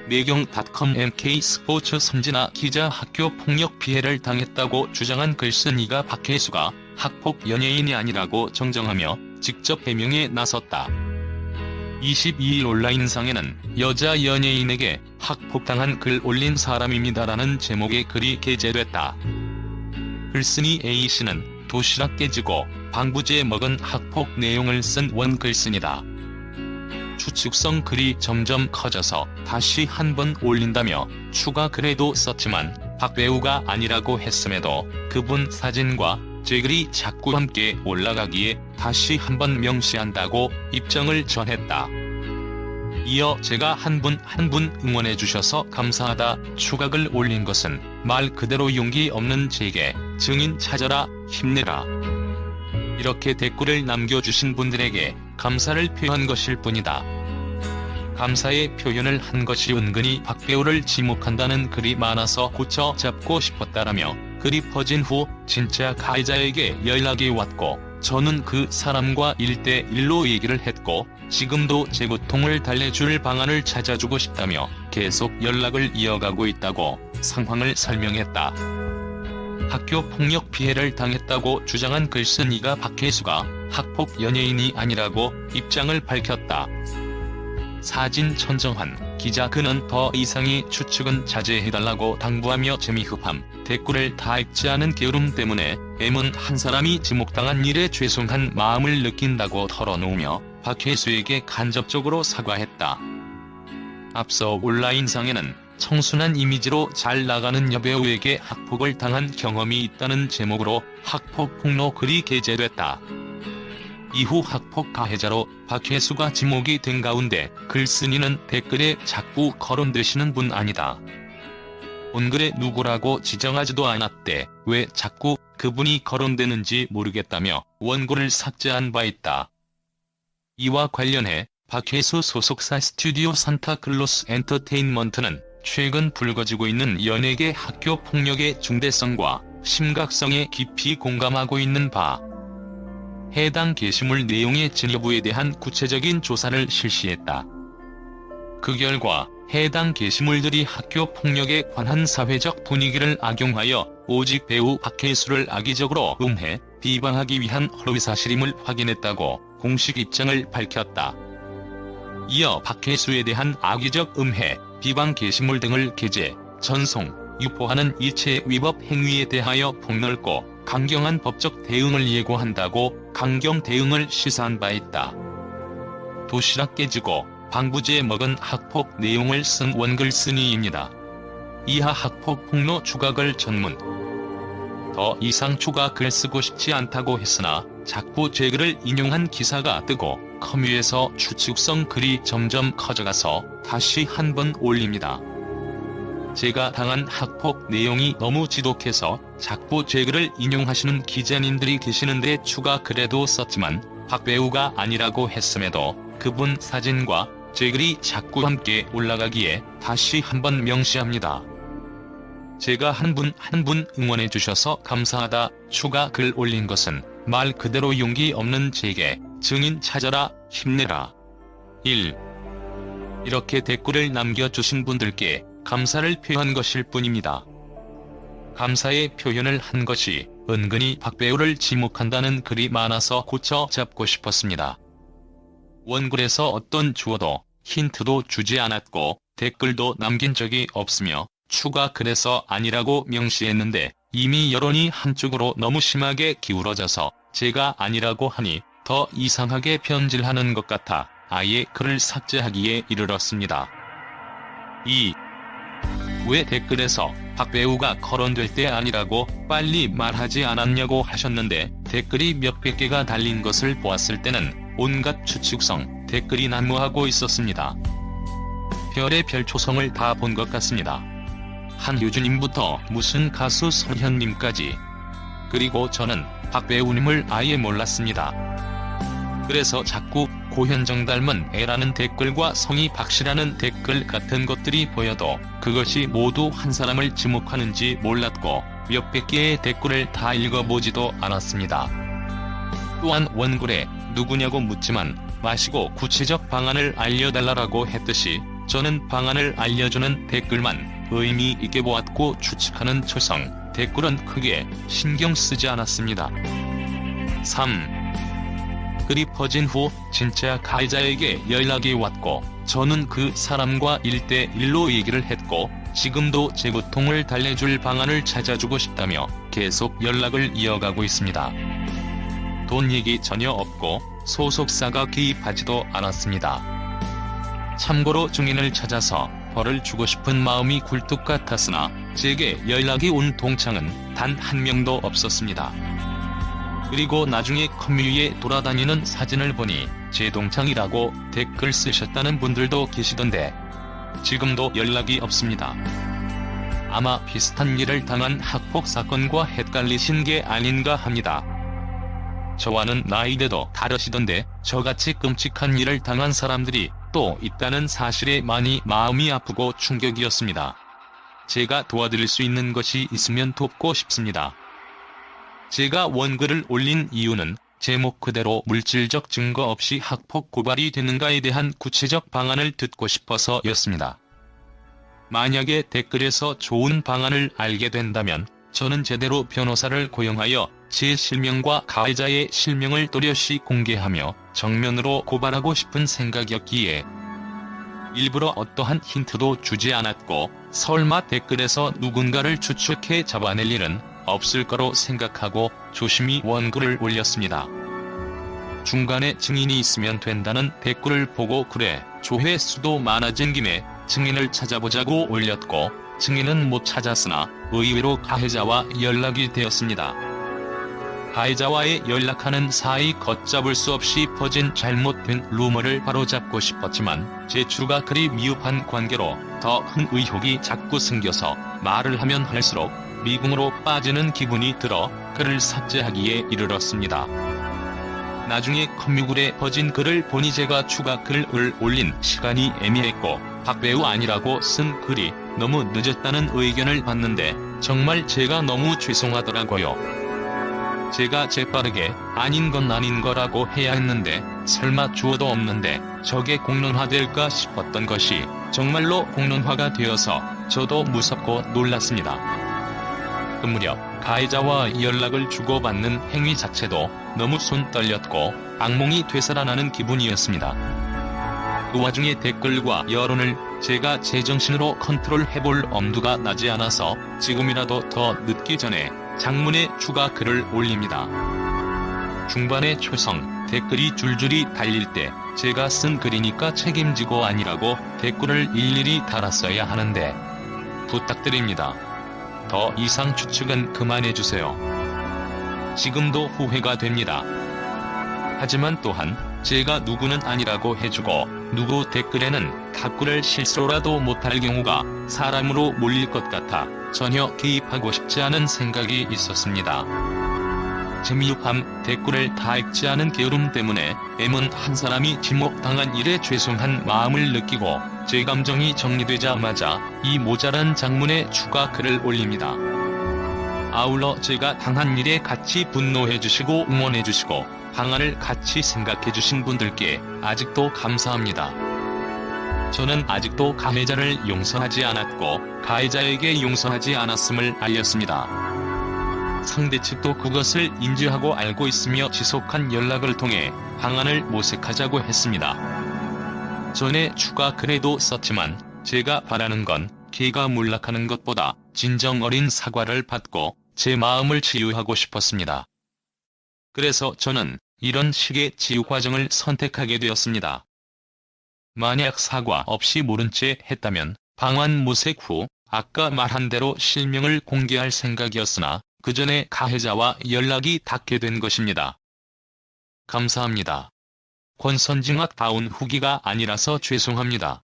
매경.com MK스포츠 선진아 기자 학교 폭력 피해를 당했다고 주장한 글쓴이가 박혜수가 학폭 연예인이 아니라고 정정하며 직접 해명에 나섰다. 22일 온라인상에는 여자 연예인에게 학폭당한 글 올린 사람입니다라는 제목의 글이 게재됐다. 글쓴이 A씨는 도시락 깨지고 방부제 먹은 학폭 내용을 쓴 원 글쓴이다. 추측성 글이 점점 커져서 다시 한번 올린다며 추가 글에도 썼지만 박 배우가 아니라고 했음에도 그분 사진과 제 글이 자꾸 함께 올라가기에 다시 한번 명시한다고 입장을 전했다. 이어 제가 한 분 한 분 응원해주셔서 감사하다 추가글 올린 것은 말 그대로 용기 없는 제게 증인 찾아라 힘내라 이렇게 댓글을 남겨주신 분들에게 감사를 표한 것일 뿐이다. 감사의 표현을 한 것이 은근히 박 배우를 지목한다는 글이 많아서 고쳐 잡고 싶었다라며 글이 퍼진 후 진짜 가해자에게 연락이 왔고 저는 그 사람과 1대1로 얘기를 했고 지금도 제 고통을 달래줄 방안을 찾아주고 싶다며 계속 연락을 이어가고 있다고 상황을 설명했다. 학교 폭력 피해를 당했다고 주장한 글쓴이가 박혜수가 학폭 연예인이 아니라고 입장을 밝혔다. 사진 천정환 기자 그는 더 이상의 추측은 자제해달라고 당부하며 재미흡함 댓글을 다 읽지 않은 게으름 때문에 M은 한 사람이 지목당한 일에 죄송한 마음을 느낀다고 털어놓으며 박혜수에게 간접적으로 사과했다. 앞서 온라인상에는 청순한 이미지로 잘 나가는 여배우에게 학폭을 당한 경험이 있다는 제목으로 학폭 폭로 글이 게재됐다. 이후 학폭 가해자로 박혜수가 지목이 된 가운데 글쓴이는 댓글에 자꾸 거론되시는 분 아니다. 온글에 누구라고 지정하지도 않았대 왜 자꾸 그분이 거론되는지 모르겠다며 원고를 삭제한 바 있다. 이와 관련해 박혜수 소속사 스튜디오 산타클로스 엔터테인먼트는 최근 불거지고 있는 연예계 학교 폭력의 중대성과 심각성에 깊이 공감하고 있는 바 해당 게시물 내용의 진 여부에 대한 구체적인 조사를 실시했다. 그 결과 해당 게시물들이 학교 폭력에 관한 사회적 분위기를 악용하여 오직 배우 박혜수를 악의적으로 음해, 비방하기 위한 허위사실임을 확인했다고 공식 입장을 밝혔다. 이어 박혜수에 대한 악의적 음해, 비방 게시물 등을 게재, 전송, 유포하는 이체 위법 행위에 대하여 폭넓고 강경한 법적 대응을 예고한다고 강경 대응을 시사한 바 있다. 도시락 깨지고 방부제 먹은 학폭 내용을 쓴 원글쓴이입니다. 이하 학폭 폭로 추가글 전문. 더 이상 추가 글 쓰고 싶지 않다고 했으나 자꾸 제 글을 인용한 기사가 뜨고 커뮤에서 추측성 글이 점점 커져가서 다시 한번 올립니다. 제가 당한 학폭 내용이 너무 지독해서 자꾸 제 글을 인용하시는 기자님들이 계시는데 추가 글에도 썼지만 박 배우가 아니라고 했음에도 그분 사진과 제 글이 자꾸 함께 올라가기에 다시 한번 명시합니다. 제가 한 분 한 분 응원해주셔서 감사하다 추가 글 올린 것은 말 그대로 용기 없는 제게 증인 찾아라 힘내라. 1. 이렇게 댓글을 남겨주신 분들께 감사를 표한 것일 뿐입니다. 감사의 표현을 한 것이 은근히 박 배우를 지목한다는 글이 많아서 고쳐 잡고 싶었습니다. 원글에서 어떤 주어도 힌트도 주지 않았고 댓글도 남긴 적이 없으며 추가 글에서 아니라고 명시했는데 이미 여론이 한쪽으로 너무 심하게 기울어져서 제가 아니라고 하니 더 이상하게 변질하는 것 같아 아예 글을 삭제하기에 이르렀습니다. 2. 왜 댓글에서 박 배우가 거론될 때 아니라고 빨리 말하지 않았냐고 하셨는데 댓글이 몇백 개가 달린 것을 보았을 때는 온갖 추측성 댓글이 난무하고 있었습니다. 별의 별초성을 다 본 것 같습니다. 한효주님부터 무슨 가수 설현님까지. 그리고 저는 박 배우님을 아예 몰랐습니다. 그래서 자꾸 고현정 닮은 애라는 댓글과 성이 박씨라는 댓글 같은 것들이 보여도 그것이 모두 한 사람을 지목하는지 몰랐고 몇백 개의 댓글을 다 읽어보지도 않았습니다. 또한 원글에 누구냐고 묻지만 마시고 구체적 방안을 알려달라고 했듯이 저는 방안을 알려주는 댓글만 의미 있게 보았고 추측하는 초성, 댓글은 크게 신경 쓰지 않았습니다. 3. 글이 퍼진 후 진짜 가해자에게 연락이 왔고 저는 그 사람과 1대1로 얘기를 했고 지금도 제 고통을 달래줄 방안을 찾아주고 싶다며 계속 연락을 이어가고 있습니다. 돈 얘기 전혀 없고 소속사가 개입하지도 않았습니다. 참고로 증인을 찾아서 벌을 주고 싶은 마음이 굴뚝 같았으나 제게 연락이 온 동창은 단 한 명도 없었습니다. 그리고 나중에 커뮤니티에 돌아다니는 사진을 보니 제 동창이라고 댓글 쓰셨다는 분들도 계시던데 지금도 연락이 없습니다. 아마 비슷한 일을 당한 학폭 사건과 헷갈리신 게 아닌가 합니다. 저와는 나이대도 다르시던데 저같이 끔찍한 일을 당한 사람들이 또 있다는 사실에 많이 마음이 아프고 충격이었습니다. 제가 도와드릴 수 있는 것이 있으면 돕고 싶습니다. 제가 원글을 올린 이유는 제목 그대로 물질적 증거 없이 학폭 고발이 되는가에 대한 구체적 방안을 듣고 싶어서였습니다. 만약에 댓글에서 좋은 방안을 알게 된다면 저는 제대로 변호사를 고용하여 제 실명과 가해자의 실명을 또렷이 공개하며 정면으로 고발하고 싶은 생각이었기에 일부러 어떠한 힌트도 주지 않았고 설마 댓글에서 누군가를 추측해 잡아낼 일은 없을 거로 생각하고 조심히 원글을 올렸습니다. 중간에 증인이 있으면 된다는 댓글을 보고 그래 조회수도 많아진 김에 증인을 찾아보자고 올렸고 증인은 못 찾았으나 의외로 가해자와 연락이 되었습니다. 가해자와의 연락하는 사이 걷잡을 수 없이 퍼진 잘못된 루머를 바로잡고 싶었지만 제 추가 글이 미흡한 관계로 더 큰 의혹이 자꾸 생겨서 말을 하면 할수록 미궁으로 빠지는 기분이 들어 글을 삭제하기에 이르렀습니다. 나중에 커뮤글에 퍼진 글을 보니 제가 추가 글을 올린 시간이 애매했고 박배우 아니라고 쓴 글이 너무 늦었다는 의견을 받는데 정말 제가 너무 죄송하더라고요. 제가 재빠르게 아닌 건 아닌 거라고 해야 했는데 설마 주어도 없는데 저게 공론화될까 싶었던 것이 정말로 공론화가 되어서 저도 무섭고 놀랐습니다. 그 무렵 가해자와 연락을 주고받는 행위 자체도 너무 손 떨렸고 악몽이 되살아나는 기분이었습니다. 그 와중에 댓글과 여론을 제가 제정신으로 컨트롤해볼 엄두가 나지 않아서 지금이라도 더 늦기 전에 장문에 추가 글을 올립니다. 중반에 초성, 댓글이 줄줄이 달릴 때 제가 쓴 글이니까 책임지고 아니라고 댓글을 일일이 달았어야 하는데 부탁드립니다. 더 이상 추측은 그만해주세요. 지금도 후회가 됩니다. 하지만 또한 제가 누구는 아니라고 해주고 누구 댓글에는 답글을 실수로라도 못할 경우가 사람으로 몰릴 것 같아 전혀 개입하고 싶지 않은 생각이 있었습니다. 재미육함 댓글을 다 읽지 않은 게으름 때문에 M은 한 사람이 지목당한 일에 죄송한 마음을 느끼고 제 감정이 정리되자마자 이 모자란 장문에 추가 글을 올립니다. 아울러 제가 당한 일에 같이 분노해주시고 응원해주시고 방안을 같이 생각해주신 분들께 아직도 감사합니다. 저는 아직도 가해자를 용서하지 않았고 가해자에게 용서하지 않았음을 알렸습니다. 상대 측도 그것을 인지하고 알고 있으며 지속한 연락을 통해 방안을 모색하자고 했습니다. 전에 추가 글에도 썼지만 제가 바라는 건 개가 몰락하는 것보다 진정 어린 사과를 받고 제 마음을 치유하고 싶었습니다. 그래서 저는 이런 식의 치유 과정을 선택하게 되었습니다. 만약 사과 없이 모른 채 했다면 방안 모색 후 아까 말한 대로 실명을 공개할 생각이었으나 그 전에 가해자와 연락이 닿게 된 것입니다. 감사합니다. 권선징악다운 후기가 아니라서 죄송합니다.